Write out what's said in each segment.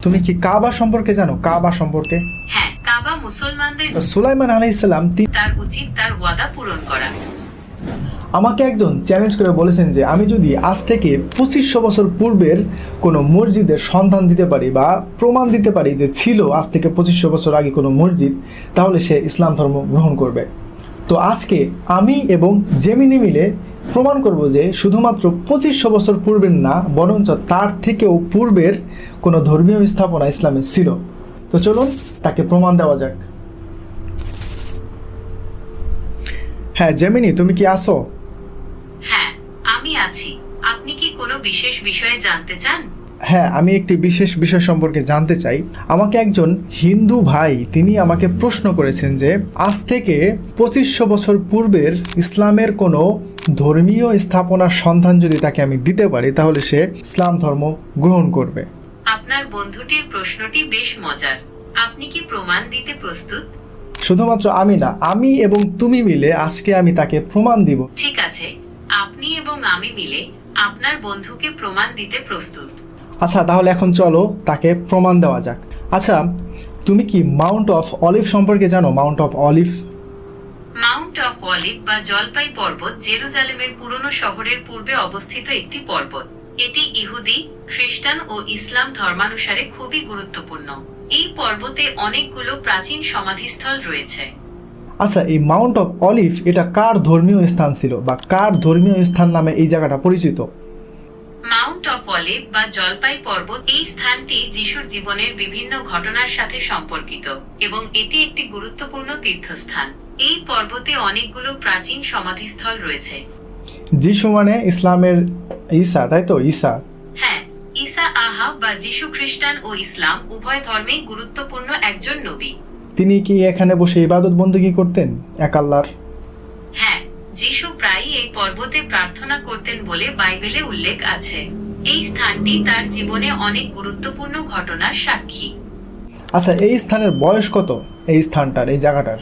তুমি কি কাবা সম্পর্কে জানো? কাবা সম্পর্কে হ্যাঁ, কাবা মুসলমানদের সুলাইমান আলাইহিস সালাম তার উচিত তার ওয়াদা পূরণ করা। আমাকে একজন চ্যালেঞ্জ করে বলেছেন যে আমি যদি আজ থেকে 2500 বছর পূর্বের কোনো মসজিদের সন্ধান দিতে পারি বা প্রমাণ দিতে পারি যে ছিল আজ থেকে 2500 বছর আগে কোনো মসজিদ, তাহলে সে ইসলাম ধর্ম গ্রহণ করবে। তো আজকে আমি এবং জেমিনি মিলে প্রমাণ করব যে শুধুমাত্র 2500 বছর পূর্বের না, বরঞ্চ তার থেকেও পূর্বের কোনো ধর্মীয় স্থাপনা ইসলামে ছিল। তো চলুন তাকে প্রমাণ দেওয়া যাক। হ্যাঁ জেমিনি, তুমি কি আসো? হ্যাঁ, আমি আছি। আপনি কি কোনো বিশেষ বিষয়ে জানতে চান? হ্যাঁ, আমি একটি বিশেষ বিষয় সম্পর্কে জানতে চাই। আমাকে একজন হিন্দু ভাই তিনি আমাকে প্রশ্ন করেছেন যে আজ থেকে 2500 বছর পূর্বের ইসলামের কোনো ধর্মীয় স্থাপনার সন্ধান যদি তাকে আমি দিতে পারি, তাহলে সে ইসলাম ধর্ম গ্রহণ করবে। আপনার বন্ধুটির প্রশ্নটি বেশ মজার। আপনি কি প্রমাণ দিতে প্রস্তুত? শুধুমাত্র আমি না, আমি এবং তুমি মিলে আজকে আমি তাকে প্রমাণ দিব। ঠিক আছে, আপনি এবং আমি মিলে আপনার বন্ধুকে প্রমাণ দিতে প্রস্তুত। আচ্ছা, তাহলে এখন চলো তাকে প্রমাণ দেওয়া যাক। আচ্ছা, তুমি কি মাউন্ট অফ অলিভ সম্পর্কে জানো? Mount of olive Mount of olive বা জলপাই পর্বত জেরুজালেমের পুরনো শহরের পূর্বে অবস্থিত একটি পর্বত। এটি ইহুদি, খ্রিস্টান ও ইসলাম ধর্মানুসারে খুবই গুরুত্বপূর্ণ। এই পর্বতে অনেকগুলো প্রাচীন সমাধিস্থল রয়েছে। আচ্ছা, এই মাউন্ট অফ অলিভ এটা কার ধর্মীয় স্থান ছিল বা কার ধর্মীয় স্থান নামে এই জায়গাটা পরিচিত? মাউন্ট অফ অলিভ বা জলপাই পর্বত এই স্থানটি যিশুর জীবনের বিভিন্ন ঘটনার সাথে সম্পর্কিত এবং এটি একটি গুরুত্বপূর্ণ তীর্থস্থান। এই পর্বতে অনেকগুলো প্রাচীন সমাধিস্থল রয়েছে। যিশু মানে ইসলামের ঈসা, তাই তো? ঈসা। হ্যাঁ, ঈসা আহা বা যিশু খ্রিস্টান ও ইসলাম উভয় ধর্মেই গুরুত্বপূর্ণ একজন নবী। তিনি কি এখানে বসে ইবাদত বন্দেগী করতেন এক আল্লাহর? হ্যাঁ, যিশু প্রায়ই এই পর্বতে প্রার্থনা করতেন বলে বাইবেলে উল্লেখ আছে। এই স্থানটি তার জীবনে অনেক গুরুত্বপূর্ণ ঘটনার সাক্ষী। আচ্ছা, এই স্থানের বয়স কত? এই স্থানটার, এই জায়গাটার?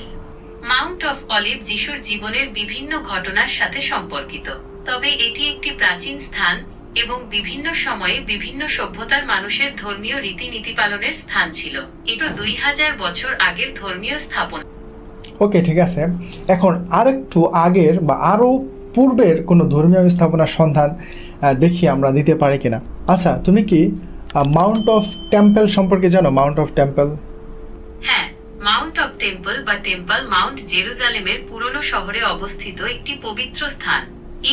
মাউন্ট অফ অলিভ যিশুর জীবনের বিভিন্ন ঘটনার সাথে সম্পর্কিত, তবে এটি একটি প্রাচীন স্থান এবং বিভিন্ন সময়ে বিভিন্ন সভ্যতার মানুষের ধর্মীয় রীতিনীতি পালনের স্থান ছিল। এটা 2000 বছর আগের ধর্মীয় স্থাপনা। ওকে, ঠিক আছে। এখন আরেকটু আগের বা আরও পূর্বের কোনো ধর্মীয় স্থাপনার সন্ধান দেখি আমরা দিতে পারি কিনা। আচ্ছা, তুমি কি মাউন্ট অফ টেম্পল সম্পর্কে জানো? মাউন্ট অফ টেম্পল হ্যাঁ, মাউন্ট অফ টেম্পল বা টেম্পল মাউন্ট জেরুজালেমের পুরনো শহরে অবস্থিত একটি পবিত্র স্থান।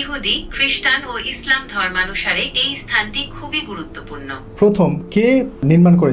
ইহুদি, খ্রিস্টান ও ইসলাম ধর্মানুসারে এই স্থানটি খুবই গুরুত্বপূর্ণ। প্রথম কে নির্মাণ করেছে?